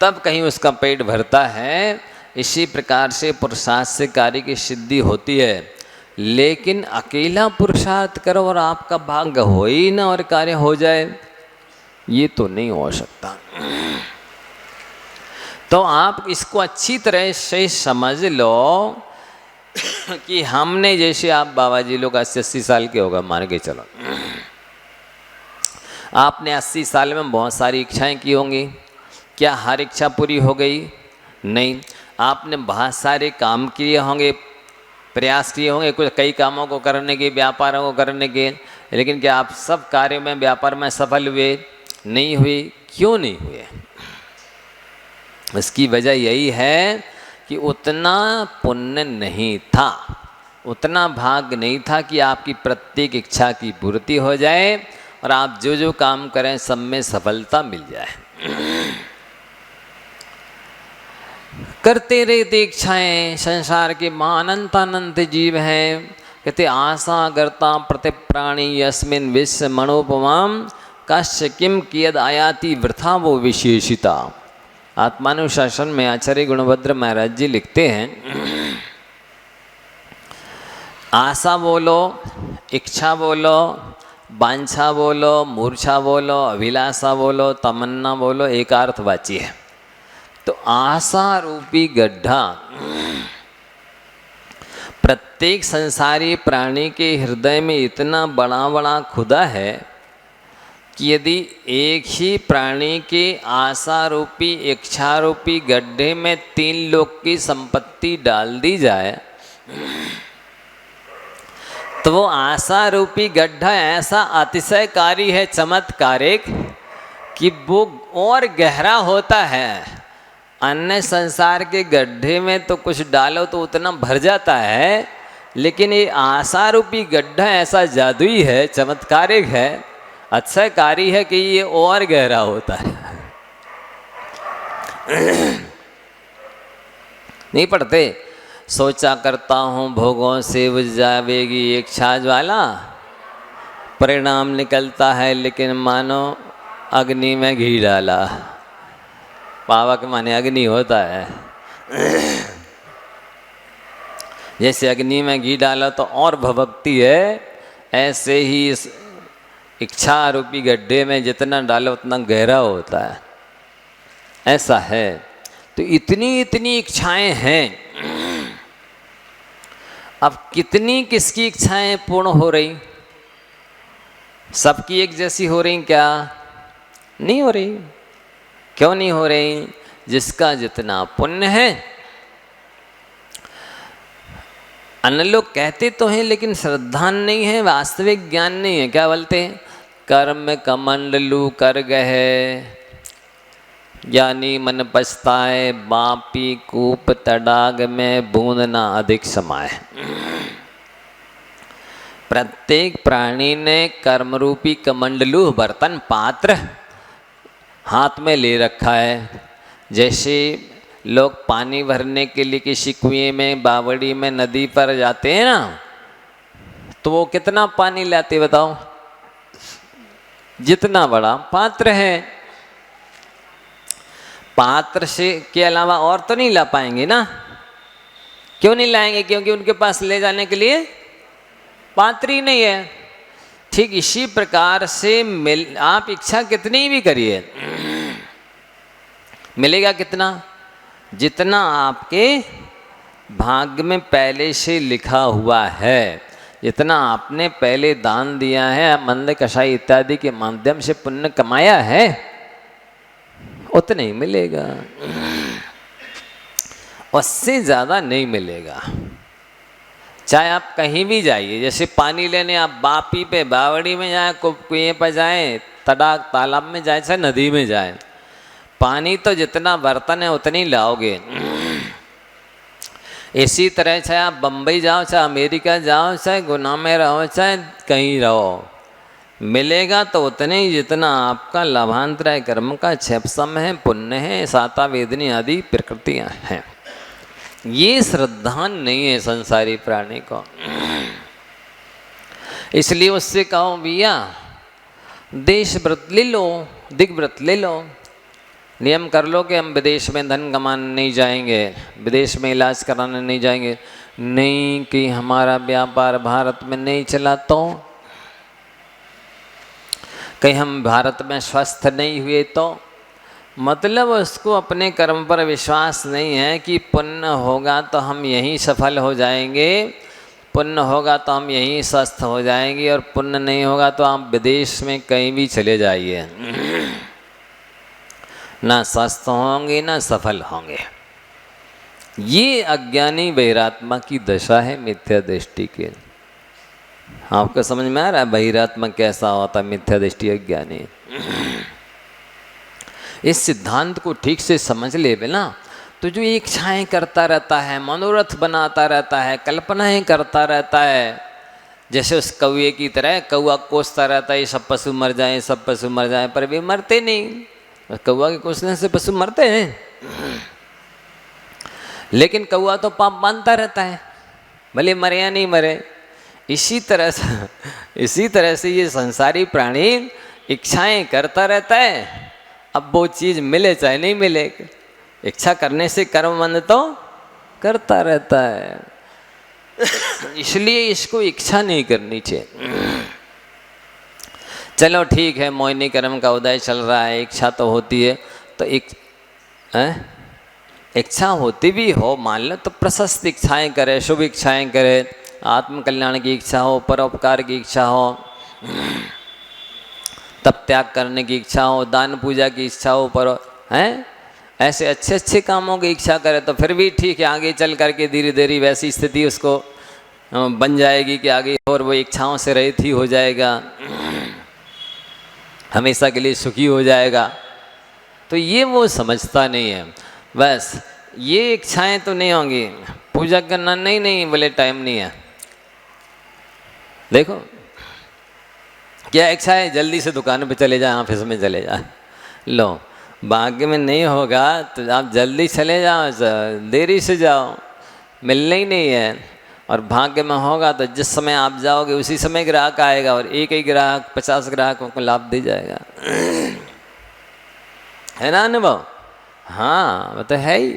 तब कहीं उसका पेट भरता है। इसी प्रकार से पुरुषार्थ से कार्य की सिद्धि होती है, लेकिन अकेला पुरुषार्थ करो और आपका भाग्य हो ही ना और कार्य हो जाए, ये तो नहीं हो सकता। तो आप इसको अच्छी तरह से समझ लो कि हमने, जैसे आप बाबा जी लोग 80-80 साल के होगा मान के चलो, आपने 80 साल में बहुत सारी इच्छाएं की होंगी। क्या हर इच्छा पूरी हो गई? नहीं। आपने बहुत सारे काम किए होंगे, प्रयास किए होंगे कुछ कई कामों को करने के, व्यापारों को करने के, लेकिन क्या आप सब कार्य में व्यापार में सफल हुए? नहीं हुए। क्यों नहीं हुए? इसकी वजह यही है कि उतना पुण्य नहीं था, उतना भाग्य नहीं था कि आपकी प्रत्येक इच्छा की पूर्ति हो जाए और आप जो जो काम करें सब में सफलता मिल जाए। करते रहते इच्छाएं, संसार के अनंत जीव हैं। कहते आशा करता प्रति प्राणी यस्मिन विश्व मनोपमाम कश्य किम कियद आयाति वृथा वो विशेषिता। आत्मानुशासन में आचार्य गुणभद्र महाराज जी लिखते हैं, आशा बोलो, इच्छा बोलो, वांछा बोलो, मूर्छा बोलो, अभिलाषा बोलो, तमन्ना बोलो, एकार्थवाची है। तो आशा रूपी गड्ढा प्रत्येक संसारी प्राणी के हृदय में इतना बड़ा बड़ा खुदा है कि यदि एक ही प्राणी के आशा रूपी इच्छा रूपी गड्ढे में 3 लोक की संपत्ति डाल दी जाए तो वो आशा रूपी गड्ढा ऐसा अतिशयकारी है, चमत्कारिक, कि वो और गहरा होता है। अन्य संसार के गड्ढे में तो कुछ डालो तो उतना भर जाता है, लेकिन ये आशा रूपी गड्ढा ऐसा जादुई है, चमत्कारिक है, अतिशयकारी है कि ये और गहरा होता है। नहीं पढ़ते? सोचा करता हूँ भोगों से बुझ जावेगी इच्छा ज्वाला, परिणाम निकलता है लेकिन मानो अग्नि में घी डाला। पावक माने अग्नि होता है। जैसे अग्नि में घी डाला तो और भभकती है, ऐसे ही इस इच्छा रूपी गड्ढे में जितना डालो उतना गहरा होता है। ऐसा है। तो इतनी इतनी इच्छाएं हैं। अब कितनी किसकी इच्छाएं पूर्ण हो रही? सबकी एक जैसी हो रही क्या? नहीं हो रही। क्यों नहीं हो रही? जिसका जितना पुण्य है। अन्य लोग कहते तो हैं लेकिन श्रद्धा नहीं है, वास्तविक ज्ञान नहीं है। क्या बोलते हैं? कर्म कमंडलू कर गए, ज्ञानी मन पछताए, बापी कूप तडाग में बूंद ना अधिक समाए। प्रत्येक प्राणी ने कर्मरूपी कमंडलू बर्तन पात्र हाथ में ले रखा है। जैसे लोग पानी भरने के लिए किसी कुएं में, बावड़ी में, नदी पर जाते हैं ना, तो वो कितना पानी लाते बताओ? जितना बड़ा पात्र है। पात्र से के अलावा और तो नहीं ला पाएंगे ना। क्यों नहीं लाएंगे? क्योंकि उनके पास ले जाने के लिए पात्र ही नहीं है। ठीक इसी प्रकार से आप इच्छा कितनी भी करिए, मिलेगा कितना? जितना आपके भाग्य में पहले से लिखा हुआ है, जितना आपने पहले दान दिया है, मंद कषाय इत्यादि के माध्यम से पुण्य कमाया है, उतना ही मिलेगा। उससे ज़्यादा नहीं मिलेगा। चाहे आप कहीं भी जाइए, जैसे पानी लेने आप बापी पे, बावड़ी में जाए, कुएं पर जाएं, तड़ाक तालाब में जाए, चाहे नदी में जाए, पानी तो जितना बर्तन है उतनी लाओगे। इसी तरह चाहे आप बम्बई जाओ, चाहे अमेरिका जाओ, चाहे गुना में रहो, चाहे कहीं रहो, मिलेगा तो उतने ही जितना आपका लाभांतराय कर्म का क्षेपसम है, पुण्य है, साता वेदनी आदि प्रकृतियाँ हैं। ये श्रद्धा नहीं है संसारी प्राणी को। इसलिए उससे कहो भैया देश व्रत ले लो, दिग्व्रत ले लो, नियम कर लो कि हम विदेश में धन कमाने नहीं जाएंगे, विदेश में इलाज कराने नहीं जाएंगे। नहीं कि हमारा व्यापार भारत में नहीं चला तो, कहीं हम भारत में स्वस्थ नहीं हुए तो, मतलब उसको अपने कर्म पर विश्वास नहीं है कि पुण्य होगा तो हम यहीं सफल हो जाएंगे, पुण्य होगा तो हम यहीं स्वस्थ हो जाएंगे, और पुण्य नहीं होगा तो आप विदेश में कहीं भी चले जाइए, ना स्वस्थ होंगे ना सफल होंगे। ये अज्ञानी बहिरात्मा की दशा है मिथ्या दृष्टि के। आपको समझ में आ रहा है बहिरात्मा कैसा होता, मिथ्या दृष्टि अज्ञानी। इस सिद्धांत को ठीक से समझ ले ना, तो जो इच्छाएं करता रहता है, मनोरथ बनाता रहता है, कल्पनाएं करता रहता है, जैसे उस कौए की तरह कौआ कोसता रहता है, ये सब पशु मर जाएं, सब पशु मर जाएं, पर वे मरते नहीं। कौआ के कोसने से पशु मरते हैं, लेकिन कौआ तो पाप मानता रहता है, भले मरे या नहीं मरे। इसी तरह से ये संसारी प्राणी इच्छाएं करता रहता है। अब वो चीज़ मिले चाहे नहीं मिले, इच्छा करने से कर्मबंध तो करता रहता है। इसलिए इसको इच्छा नहीं करनी चाहिए। चलो ठीक है, मोहिनी कर्म का उदय चल रहा है, इच्छा तो होती है, तो इच्छा होती भी हो मान लो तो प्रशस्त इच्छाएं करे, शुभ इच्छाएं करे, आत्म कल्याण की इच्छा हो, परोपकार की इच्छा हो, तप त्याग करने की इच्छा हो, दान पूजा की इच्छा हो, पर ऐसे अच्छे अच्छे कामों की इच्छा करे तो फिर भी ठीक है, आगे चल करके धीरे धीरे वैसी स्थिति उसको बन जाएगी कि आगे और वो इच्छाओं से रहित ही हो जाएगा, हमेशा के लिए सुखी हो जाएगा। तो ये वो समझता नहीं है। बस ये इच्छाएं तो नहीं होंगी, पूजा करना नहीं बोले टाइम नहीं है। देखो क्या इच्छा है, जल्दी से दुकान पे चले जाए, ऑफिस में चले जाए। लो भाग्य में नहीं होगा तो आप जल्दी चले जाओ, देरी से जाओ, मिलना ही नहीं है। और भाग्य में होगा तो जिस समय आप जाओगे उसी समय ग्राहक आएगा, और एक ही ग्राहक 50 ग्राहकों को लाभ दे जाएगा। है ना अनुभव? हाँ वो तो है ही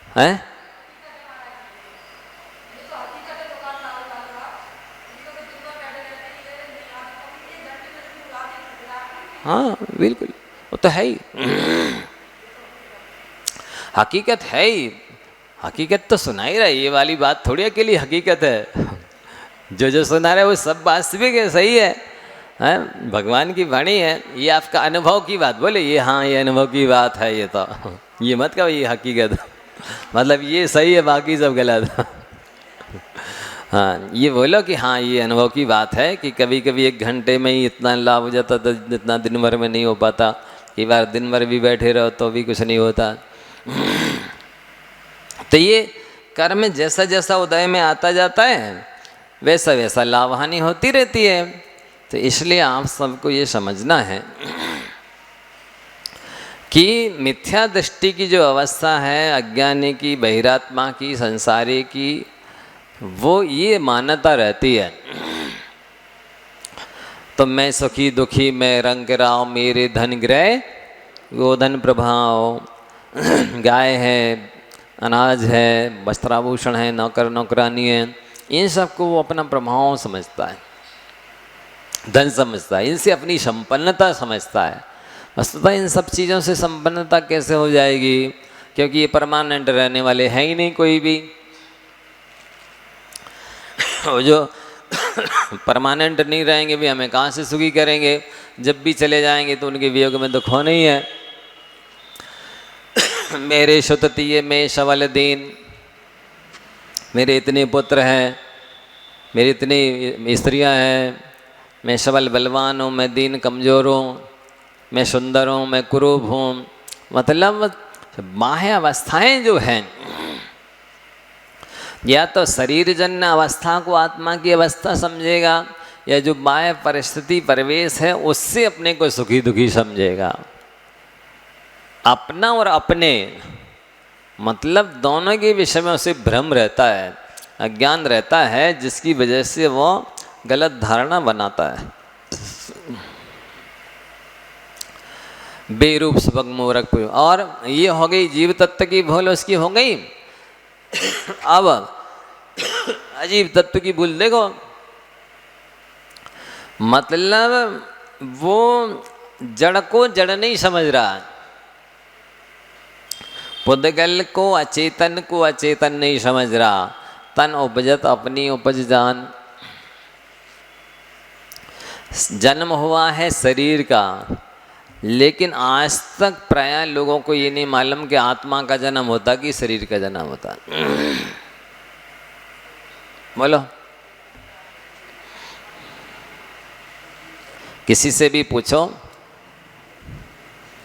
है। हाँ बिल्कुल, वो तो है ही, हकीकत है ही। हकीकत तो सुना ही रहा है, ये वाली बात थोड़ी अकेली हकीकत है। जो सुना रहे वो सब वास्तविक है, सही है, हैं? भगवान की वाणी है। ये आपका अनुभव की बात बोले, ये हाँ ये अनुभव की बात है, ये तो ये मत कहो ये हकीकत मतलब ये सही है बाकी सब गलत। हाँ ये बोलो कि हाँ ये अनुभव की बात है कि कभी कभी 1 घंटे में ही इतना लाभ हो जाता था जितना दिन भर में नहीं हो पाता। कई बार दिन भर भी बैठे रहो तो भी कुछ नहीं होता। तो ये कर्म जैसा जैसा उदय में आता जाता है वैसा वैसा लाभ हानि होती रहती है। तो इसलिए आप सबको ये समझना है कि मिथ्या दृष्टि की जो अवस्था है, अज्ञानी की, बहिरात्मा की, संसारी की, वो ये मान्यता रहती है तो मैं सुखी दुखी, मैं रंग राव, मेरे धन ग्रह गोधन प्रभाव, गाय है, अनाज है, वस्त्राभूषण है, नौकर नौकरानी है, इन सबको वो अपना प्रभाव समझता है, धन समझता है, इनसे अपनी संपन्नता समझता है। वस्तुतः इन सब चीज़ों से संपन्नता कैसे हो जाएगी, क्योंकि ये परमानेंट रहने वाले हैं ही नहीं कोई भी। वो जो परमानेंट नहीं रहेंगे भी हमें कहाँ से सुखी करेंगे, जब भी चले जाएंगे तो उनके वियोग में दुख होना ही है। मेरे सुततीय में शवल दीन, मेरे इतने पुत्र हैं, मेरी इतनी स्त्रियां हैं, मैं सबल बलवान हूँ, मैं दीन कमज़ोर हूँ, मैं सुंदर हूँ, मैं कुरूप हूँ। मतलब बाह्य अवस्थाएँ जो हैं या तो शरीर जन्य अवस्था को आत्मा की अवस्था समझेगा, या जो बाह्य परिस्थिति परिवेश है उससे अपने को सुखी दुखी समझेगा। अपना और अपने मतलब दोनों के विषय में उसे भ्रम रहता है, अज्ञान रहता है, जिसकी वजह से वो गलत धारणा बनाता है। बेरूप सबक मूर्ख। और ये हो गई जीव तत्व की भूल, उसकी हो गई। अब अजीब तत्व की भूल देखो, मतलब वो जड़ को जड़ नहीं समझ रहा, पुद्गल को अचेतन नहीं समझ रहा। तन उपजत अपनी उपज जान। जन्म हुआ है शरीर का, लेकिन आज तक प्राय लोगों को ये नहीं मालूम कि आत्मा का जन्म होता कि शरीर का जन्म होता। बोलो, किसी से भी पूछो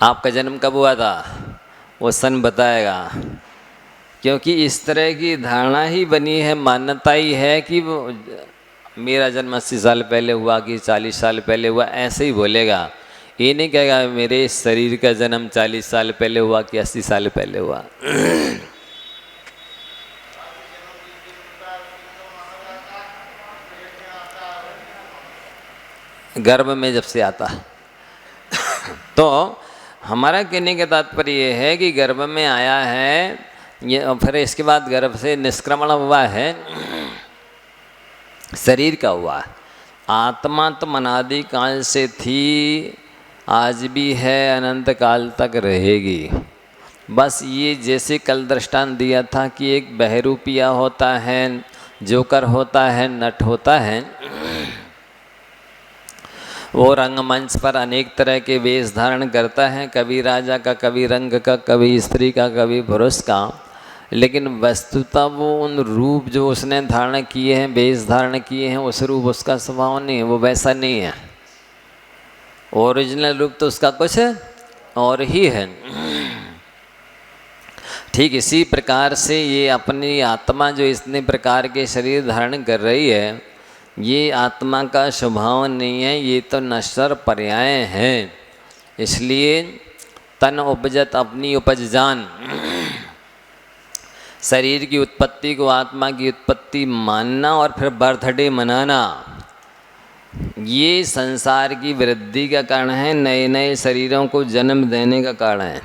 आपका जन्म कब हुआ था, वो सन बताएगा। क्योंकि इस तरह की धारणा ही बनी है, मान्यता ही है कि वो मेरा जन्म 80 साल पहले हुआ कि 40 साल पहले हुआ, ऐसे ही बोलेगा। ये नहीं कहेगा मेरे शरीर का जन्म 40 साल पहले हुआ कि 80 साल पहले हुआ। गर्भ में जब से आता है। तो हमारा कहने का तात्पर्य ये है कि गर्भ में आया है ये, फिर इसके बाद गर्भ से निष्क्रमण हुआ है, शरीर का हुआ है। आत्मा तो अनादि काल से थी, आज भी है, अनंत काल तक रहेगी। बस ये जैसे कल दृष्टांत दिया था कि एक बहरूपिया होता है, जोकर होता है, नट होता है, वो रंगमंच पर अनेक तरह के वेश धारण करता है, कभी राजा का, कभी रंग का, कभी स्त्री का, कभी पुरुष का। लेकिन वस्तुतः वो उन रूप जो उसने धारण किए हैं, वेश धारण किए हैं, उस रूप उसका स्वभाव नहीं है, वो वैसा नहीं है। ओरिजिनल रूप तो उसका कुछ और ही है। ठीक इसी प्रकार से ये अपनी आत्मा जो इतने प्रकार के शरीर धारण कर रही है, ये आत्मा का स्वभाव नहीं है, ये तो नश्वर पर्याय हैं। इसलिए तन उपजत अपनी उपज जान, शरीर की उत्पत्ति को आत्मा की उत्पत्ति मानना और फिर बर्थडे मनाना, ये संसार की वृद्धि का कारण है, नए नए शरीरों को जन्म देने का कारण है।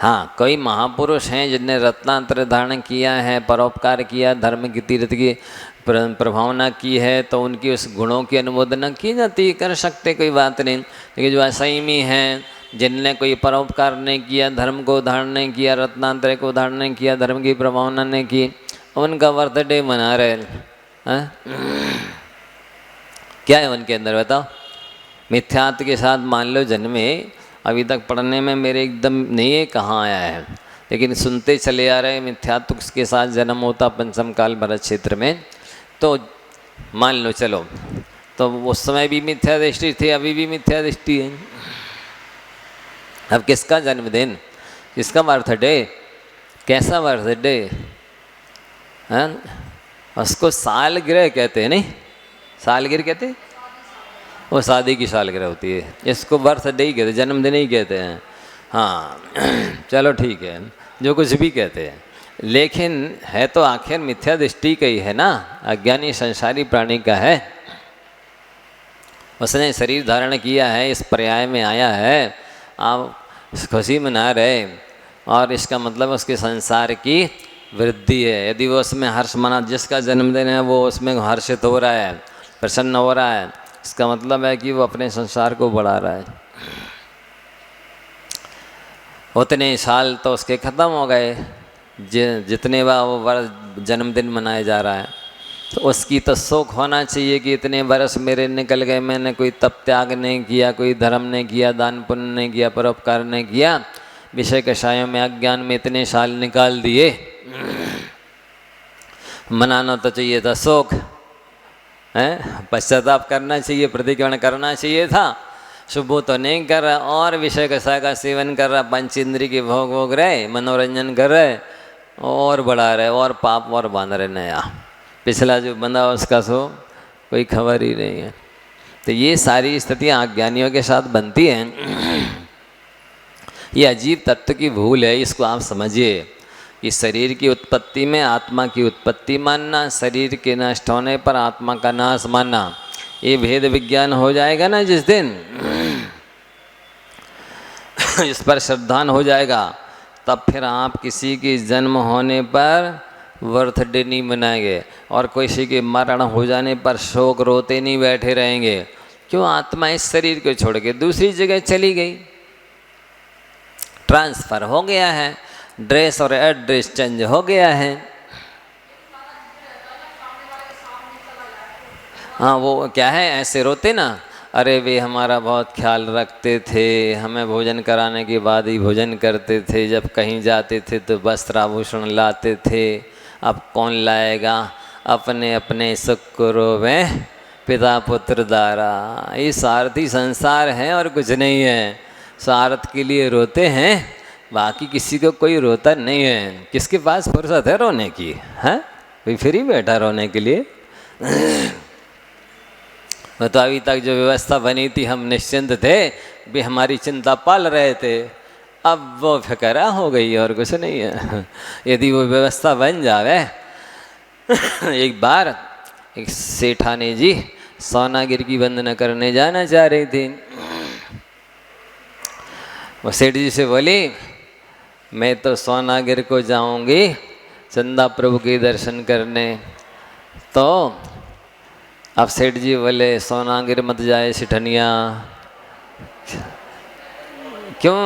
हाँ, कई महापुरुष हैं जिनने रत्नांतर धारण किया है, परोपकार किया, धर्म की तीर्थ की प्रभावना की है, तो उनकी उस गुणों की अनुमोदना की जाती, कर सकते, कोई बात नहीं। लेकिन जो असंयमी हैं, जिनने कोई परोपकार नहीं किया, धर्म को धारण नहीं किया, रत्नांतर को धारण नहीं किया, धर्म की प्रभावना नहीं की, उनका बर्थडे मना रहे हैं। क्या है उनके अंदर बताओ? मिथ्यात्व के साथ मान लो जन्मे, अभी तक पढ़ने में मेरे एकदम नहीं है कहाँ आया है, लेकिन सुनते चले आ रहे मिथ्यात्व के साथ जन्म होता पंचम काल भरत क्षेत्र में, तो मान लो चलो, तो उस समय भी मिथ्या दृष्टि थी, अभी भी मिथ्या दृष्टि है। अब किसका जन्मदिन, किसका बर्थडे, कैसा बर्थडे? उसको सालगिरह कहते हैं, नहीं सालगिरह कहते, वो शादी की सालगिरह होती है, इसको बर्थडे ही कहते, जन्मदिन ही कहते हैं। हाँ चलो ठीक है, जो कुछ भी कहते हैं, लेकिन है तो आखिर मिथ्या दृष्टि का ही है ना, अज्ञानी संसारी प्राणी का है। उसने शरीर धारण किया है, इस पर्याय में आया है, आप खुशी मना रहे, और इसका मतलब उसके संसार की वृद्धि है। यदि वो उसमें हर्ष मना, जिसका जन्मदिन है वो उसमें हर्षित हो रहा है, प्रसन्न हो रहा है, इसका मतलब है कि वो अपने संसार को बढ़ा रहा है। उतने साल तो उसके ख़त्म हो गए, जितने बार वो जन्मदिन मनाया जा रहा है, तो उसकी तो शोक होना चाहिए कि इतने बरस मेरे निकल गए, मैंने कोई तप त्याग नहीं किया, कोई धर्म नहीं किया, दान पुण्य नहीं किया, परोपकार नहीं किया, विषय कषायों में अज्ञान में इतने साल निकाल दिए। मनाना तो चाहिए था शोक है, पश्चाताप करना चाहिए, प्रतिक्रमण करना चाहिए था, शुभ तो नहीं कर रहा और विषय कषाय का सेवन कर रहा, पंच इंद्रिय के भोग रहे, मनोरंजन कर रहे, और बढ़ा रहे और पाप और बांध रहे नया। पिछला जो बंधा उसका सो कोई खबर ही नहीं है। तो ये सारी स्थितियाँ अज्ञानियों के साथ बनती हैं। ये अजीब तत्व की भूल है, इसको आप समझिए कि शरीर की उत्पत्ति में आत्मा की उत्पत्ति मानना, शरीर के नष्ट होने पर आत्मा का नाश मानना, ये भेद विज्ञान हो जाएगा ना जिस दिन, इस पर श्रद्धान हो जाएगा, तब फिर आप किसी के जन्म होने पर बर्थडे नहीं मनाएंगे और किसी के मरण हो जाने पर शोक रोते नहीं बैठे रहेंगे। क्यों? आत्मा इस शरीर को छोड़ के दूसरी जगह चली गई, ट्रांसफ़र हो गया है, ड्रेस और एड्रेस चेंज हो गया है। हाँ, वो क्या है, ऐसे रोते ना, अरे वे हमारा बहुत ख्याल रखते थे, हमें भोजन कराने के बाद ही भोजन करते थे, जब कहीं जाते थे तो वस्त्र आभूषण लाते थे, अब कौन लाएगा, अपने अपने सुख रोवे पिता पुत्र दारा। ये स्वार्थी संसार है और कुछ नहीं है। स्वार्थ के लिए रोते हैं, बाकी किसी को कोई रोता नहीं है। किसके पास फुर्सत है रोने की? है कोई फ्री बैठा रोने के लिए? वो तो अभी तक जो व्यवस्था बनी थी हम निश्चिंत थे, भी हमारी चिंता पाल रहे थे, अब वो फिक्रा हो गई और कुछ नहीं है। यदि वो व्यवस्था बन जावे एक बार एक सेठानी जी सोनागिर की वंदना करने जाना चाह रही थी। वो सेठ जी से बोली, मैं तो सोनागिर को जाऊंगी चंदा प्रभु के दर्शन करने। तो अब सेठ जी बोले, सोनागिर मत जाए सिठनिया। क्यों?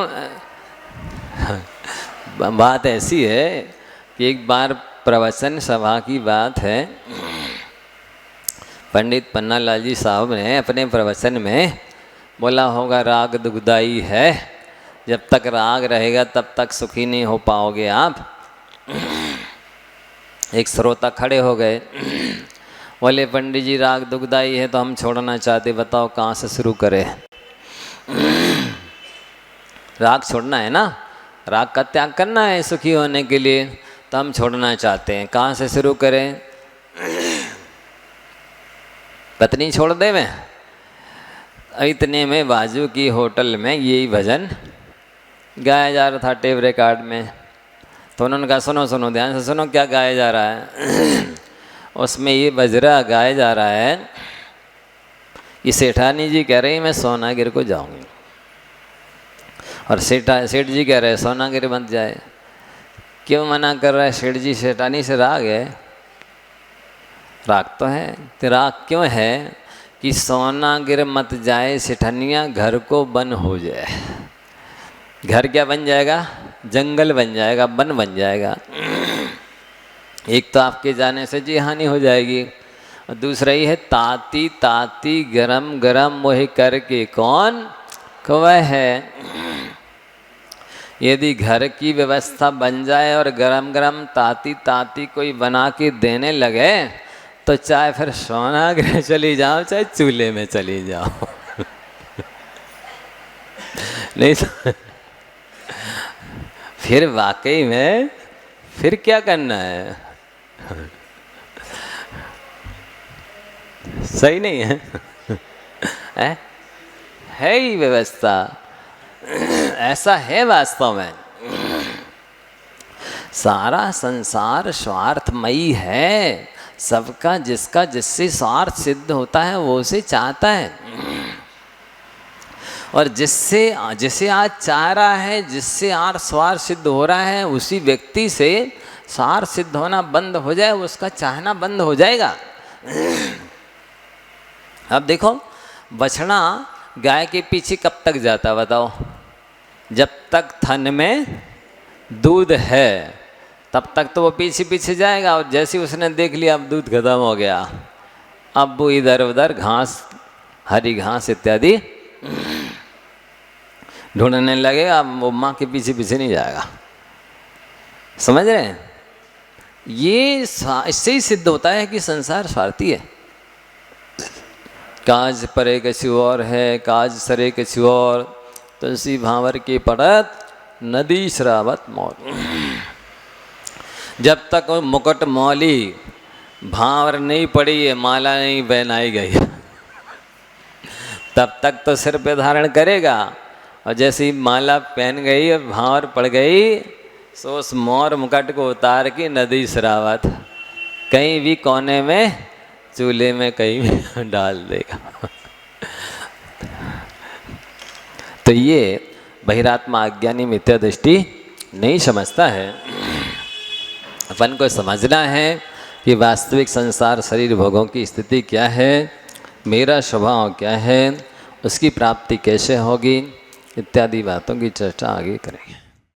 बात ऐसी है कि एक बार प्रवचन सभा की बात है, पंडित पन्नालाल जी साहब ने अपने प्रवचन में बोला होगा, राग दुखदाई है, जब तक राग रहेगा तब तक सुखी नहीं हो पाओगे आप। एक श्रोता खड़े हो गए, बोले पंडित जी राग दुखदाई है तो हम छोड़ना चाहते, बताओ कहाँ से शुरू करें? राग छोड़ना है ना, राग का त्याग करना है सुखी होने के लिए, तो हम छोड़ना चाहते हैं, कहाँ से शुरू करें? पत्नी छोड़ दे मैं। इतने में बाजू की होटल में यही भजन गाया जा रहा था टेप रिकॉर्ड में। तो उन्होंने कहा, सुनो सुनो ध्यान से सुनो क्या गाया जा रहा है। उसमें ये बजरा गाया जा रहा है कि सेठानी जी कह रही मैं सोनागिर को जाऊंगी, और सेठ जी कह रहे सोनागिर मत जाए। क्यों मना कर रहा है सेठ जी? सेठानी से राग है? राग तो है, तो राग क्यों है कि सोनागिर मत जाए सेठनिया, घर को वन हो जाए। घर क्या बन जाएगा? जंगल बन जाएगा, वन बन जाएगा। एक तो आपके जाने से जी हानि हो जाएगी, और दूसरा ही है ताती ताती गरम गरम मोह करके कौन कवह है। यदि घर की व्यवस्था बन जाए और गरम गरम ताती ताती कोई बना के देने लगे, तो चाहे फिर सोनागिर चली जाओ चाहे चूल्हे में चली जाओ। नहीं तो फिर वाकई में फिर क्या करना है? सही नहीं है? है ही व्यवस्था, ऐसा है वास्तव में। सारा संसार स्वार्थमयी है, सबका जिसका जिससे स्वार्थ सिद्ध होता है वो उसे चाहता है, और जिसे आज चाह रहा है, जिससे आज स्वार्थ सिद्ध हो रहा है, उसी व्यक्ति से स्वार्थ सिद्ध होना बंद हो जाए, उसका चाहना बंद हो जाएगा। अब देखो, बछड़ा गाय के पीछे कब तक जाता बताओ? जब तक थन में दूध है तब तक तो वो पीछे पीछे जाएगा, और जैसे उसने देख लिया अब दूध खत्म हो गया, अब वो इधर उधर घास, हरी घास इत्यादि ढूंढने लगेगा, वो माँ के पीछे पीछे नहीं जाएगा। समझ रहे हैं? ये इससे ही सिद्ध होता है कि संसार स्वार्थी है। काज परे कछु और है, काज सरे कछु और, तुलसी भांवर के पड़त नदी शराबत मौत। जब तक वो मुकुट मौली भांवर नहीं पड़ी है, माला नहीं पहनाई गई, तब तक तो सिर पे धारण करेगा। और जैसे ही माला पहन गई और भांवर पड़ गई, सो उस मोर मुकुट को उतार के नदी शरावत कहीं भी कोने में, चूल्हे में कहीं भी डाल देगा। तो ये बहिरात्मा अज्ञानी मिथ्या दृष्टि नहीं समझता है। अपन को समझना है कि वास्तविक संसार शरीर भोगों की स्थिति क्या है, मेरा स्वभाव क्या है, उसकी प्राप्ति कैसे होगी, इत्यादि बातों की चर्चा आगे करेंगे।